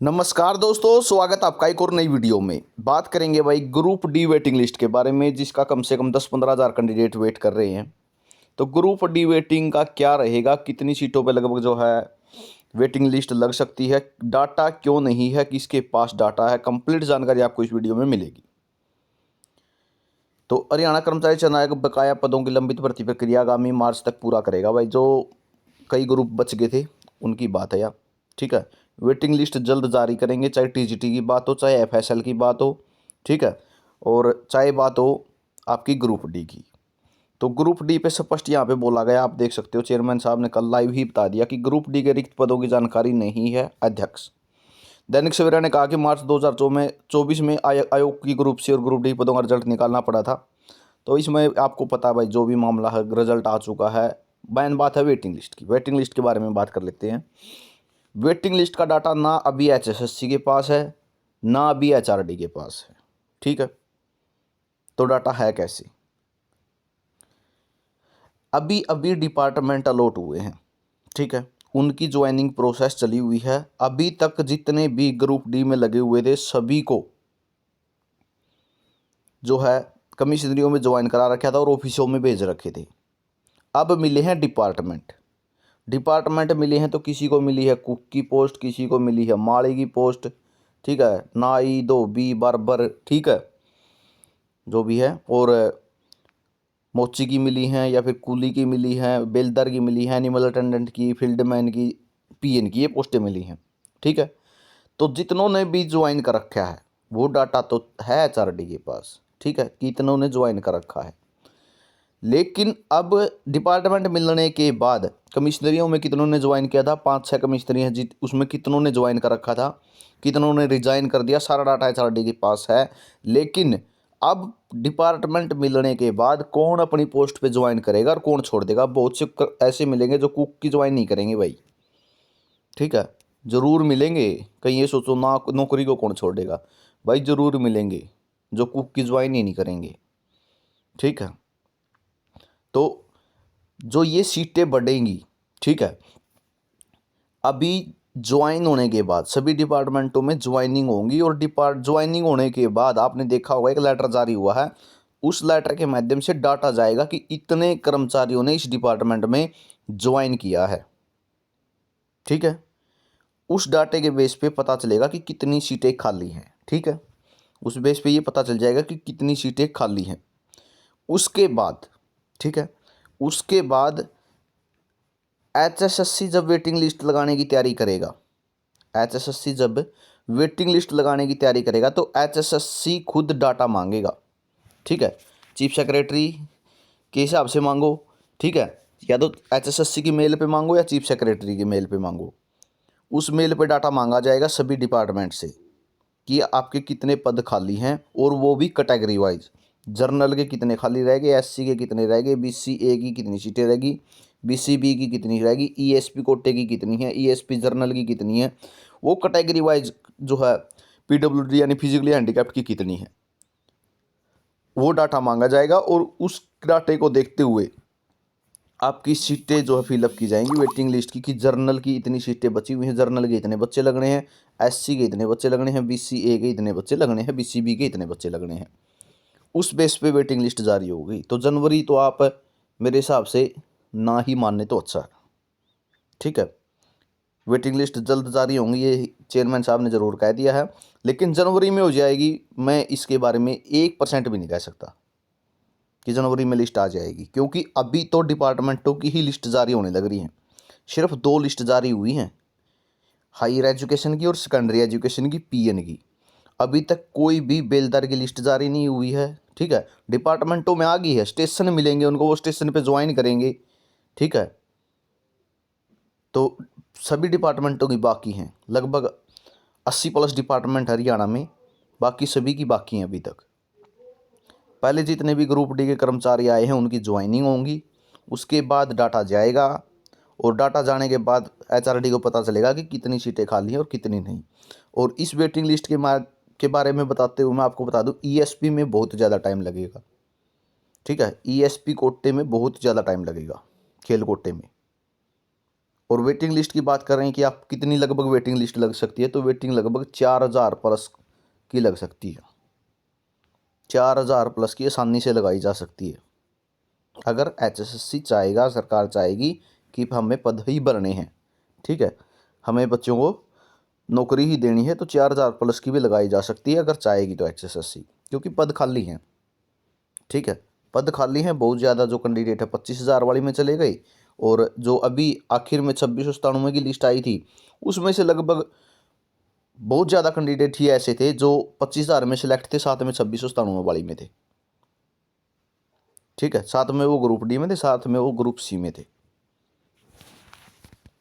नमस्कार दोस्तों, स्वागत आपका एक और नई वीडियो में। बात करेंगे भाई ग्रुप डी वेटिंग लिस्ट के बारे में, जिसका कम से कम 10-15 हज़ार कैंडिडेट वेट कर रहे हैं। तो ग्रुप डी वेटिंग का क्या रहेगा, कितनी सीटों पे लगभग जो है वेटिंग लिस्ट लग सकती है, डाटा क्यों नहीं है, किसके पास डाटा है, कंप्लीट जानकारी आपको इस वीडियो में मिलेगी। तो हरियाणा कर्मचारी चयन आयोग बकाया पदों की लंबित भर्ती प्रक्रिया आगामी मार्च तक पूरा करेगा। भाई जो कई ग्रुप बच गए थे उनकी बात है यार, ठीक है। वेटिंग लिस्ट जल्द जारी करेंगे, चाहे टीजीटी की बात हो, चाहे एफएसएल की बात हो, ठीक है, और चाहे बात हो आपकी ग्रुप डी की। तो ग्रुप डी पे स्पष्ट यहाँ पे बोला गया, आप देख सकते हो, चेयरमैन साहब ने कल लाइव ही बता दिया कि ग्रुप डी के रिक्त पदों की जानकारी नहीं है। अध्यक्ष दैनिक सवेरा ने कहा कि मार्च 2024 में आयोग की ग्रुप सी और ग्रुप डी पदों का रिजल्ट निकालना पड़ा था। तो इसमें आपको पता है भाई, जो भी मामला है, रिजल्ट आ चुका है। बैन बात है वेटिंग लिस्ट की। वेटिंग लिस्ट के बारे में बात कर लेते हैं। वेटिंग लिस्ट का डाटा ना अभी एचएसएससी के पास है, ना अभी एचआरडी के पास है, ठीक है। तो डाटा है कैसे? अभी अभी डिपार्टमेंट अलॉट हुए हैं, ठीक है, उनकी ज्वाइनिंग प्रोसेस चली हुई है। अभी तक जितने भी ग्रुप डी में लगे हुए थे सभी को जो है कमिश्नरियों में ज्वाइन करा रखा था और ऑफिसों में भेज रखे थे। अब मिले हैं डिपार्टमेंट मिले हैं। तो किसी को मिली है कुक की पोस्ट, किसी को मिली है माली की पोस्ट, ठीक है, नाई, धोबी, बार्बर, ठीक है, जो भी है, और मोची की मिली हैं, या फिर कूली की मिली हैं, बेलदार की मिली हैं, एनिमल अटेंडेंट की, फील्डमैन की, पीएन की, ये पोस्टें मिली हैं, ठीक है। तो जितनों ने भी ज्वाइन कर रखा है वो डाटा तो है एचआरडी के पास, ठीक है, कितनों ने ज्वाइन कर रखा है। लेकिन अब डिपार्टमेंट मिलने के बाद कमिश्नरियों में कितनों ने ज्वाइन किया था, 5-6 कमिश्नरी हैं जी, उसमें कितनों ने ज्वाइन कर रखा था, कितनों ने रिजाइन कर दिया, सारा डाटा एचआरडी के पास है। लेकिन अब डिपार्टमेंट मिलने के बाद कौन अपनी पोस्ट पे ज्वाइन करेगा और कौन छोड़ देगा? बहुत से ऐसे मिलेंगे जो कुक की ज्वाइन नहीं करेंगे भाई, ठीक है, ज़रूर मिलेंगे। कहीं ये सोचो ना नौकरी को कौन छोड़ देगा, भाई ज़रूर मिलेंगे जो कुक की ज्वाइन ही नहीं करेंगे, ठीक है। तो जो ये सीटें बढ़ेंगी, ठीक है, अभी ज्वाइन होने के बाद सभी डिपार्टमेंटों में ज्वाइनिंग होंगी, और ज्वाइनिंग होने के बाद आपने देखा होगा एक लेटर जारी हुआ है, उस लेटर के माध्यम से डाटा जाएगा कि इतने कर्मचारियों ने इस डिपार्टमेंट में ज्वाइन किया है, ठीक है। उस डाटे के बेस पे पता चलेगा कि कितनी सीटें खाली हैं, ठीक है, उस बेस पे ये पता चल जाएगा कि कितनी सीटें खाली हैं। उसके बाद, ठीक है, उसके बाद एचएसएससी जब वेटिंग लिस्ट लगाने की तैयारी करेगा, एचएसएससी जब वेटिंग लिस्ट लगाने की तैयारी करेगा तो एचएसएससी खुद डाटा मांगेगा, ठीक है। चीफ सेक्रेटरी के हिसाब से मांगो, ठीक है, या तो एचएसएससी की मेल पे मांगो या चीफ सेक्रेटरी की मेल पे मांगो। उस मेल पे डाटा मांगा जाएगा सभी डिपार्टमेंट से कि आपके कितने पद खाली हैं, और वो भी कैटेगरी वाइज। जर्नल के कितने खाली रहेंगे, एससी के कितने रहेंगे, बीसी ए की कितनी सीटें रहेगी, बीसी बी की कितनी रहेगी, ईएसपी कोटे की कितनी है, ईएसपी जर्नल की कितनी है, वो कैटेगरी वाइज जो है पीडब्ल्यूडी यानी फिजिकली हैंडीकैप्ड की कितनी है, वो डाटा मांगा जाएगा। और उस डाटे को देखते हुए आपकी सीटें जो है फिलअप की जाएंगी वेटिंग लिस्ट की, कि जर्नल की इतनी सीटें बची हुई हैं, जर्नल के इतने बच्चे लगने हैं, एससी के इतने बच्चे लगने हैं, बीसी ए के इतने बच्चे लगने हैं, बीसी बी के इतने बच्चे लगने हैं। उस बेस पे वेटिंग लिस्ट जारी होगी। तो जनवरी तो आप मेरे हिसाब से ना ही मानने तो अच्छा है, ठीक है। वेटिंग लिस्ट जल्द जारी होंगी, ये चेयरमैन साहब ने ज़रूर कह दिया है, लेकिन जनवरी में हो जाएगी, मैं इसके बारे में 1% भी नहीं कह सकता कि जनवरी में लिस्ट आ जाएगी, क्योंकि अभी तो डिपार्टमेंटों की ही लिस्ट जारी होने लग रही हैं। सिर्फ 2 लिस्ट जारी हुई हैं, हायर एजुकेशन की और सेकेंडरी एजुकेशन की, पीएन की। अभी तक कोई भी बेलदार की लिस्ट जारी नहीं हुई है, ठीक है। डिपार्टमेंटों में आ गई है, स्टेशन मिलेंगे उनको, वो स्टेशन पे ज्वाइन करेंगे, ठीक है। तो सभी डिपार्टमेंटों की बाकी हैं, लगभग 80+ डिपार्टमेंट हरियाणा में, बाकी सभी की बाकी हैं अभी तक। पहले जितने भी ग्रुप डी के कर्मचारी आए हैं उनकी ज्वाइनिंग होंगी, उसके बाद डाटा जाएगा, और डाटा जाने के बाद एचआरडी को पता चलेगा कि कितनी सीटें खाली हैं और कितनी नहीं। और इस वेटिंग लिस्ट के बारे में बताते हुए मैं आपको बता दूं, ईएसपी में बहुत ज़्यादा टाइम लगेगा, ठीक है, ईएसपी कोटे में बहुत ज़्यादा टाइम लगेगा, खेल कोटे में। और वेटिंग लिस्ट की बात कर रहे हैं कि आप कितनी लगभग वेटिंग लिस्ट लग सकती है, तो वेटिंग लगभग 4000 प्लस की लग सकती है। 4000 प्लस की आसानी से लगाई जा सकती है अगर HSSC चाहेगा, सरकार चाहेगी कि हमें पद ही भरने हैं, ठीक है, हमें बच्चों को नौकरी ही देनी है, तो 4000 प्लस की भी लगाई जा सकती है अगर चाहेगी तो HSSC, क्योंकि पद खाली हैं। ठीक है, पद खाली हैं बहुत ज़्यादा। जो कैंडिडेट है 25,000 वाली में चले गए, और जो अभी आखिर में 2697 की लिस्ट आई थी उसमें से लगभग बहुत ज़्यादा कैंडिडेट ही ऐसे थे जो 25,000 में सिलेक्ट थे, साथ में 2697 वाली में थे। ठीक है, साथ में वो ग्रुप डी में थे, साथ में वो ग्रुप सी में थे।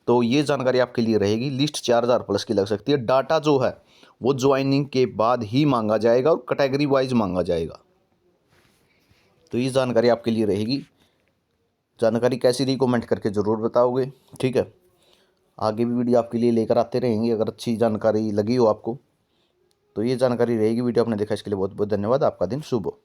तो ये जानकारी आपके लिए रहेगी। लिस्ट 4000 प्लस की लग सकती है। डाटा जो है वो ज्वाइनिंग के बाद ही मांगा जाएगा और कैटेगरी वाइज मांगा जाएगा। तो ये जानकारी आपके लिए रहेगी। जानकारी कैसी रही कमेंट करके ज़रूर बताओगे। ठीक है, आगे भी वीडियो आपके लिए लेकर आते रहेंगे अगर अच्छी जानकारी लगी हो आपको। तो ये जानकारी रहेगी। वीडियो आपने देखा इसके लिए बहुत बहुत धन्यवाद। आपका दिन शुभ हो।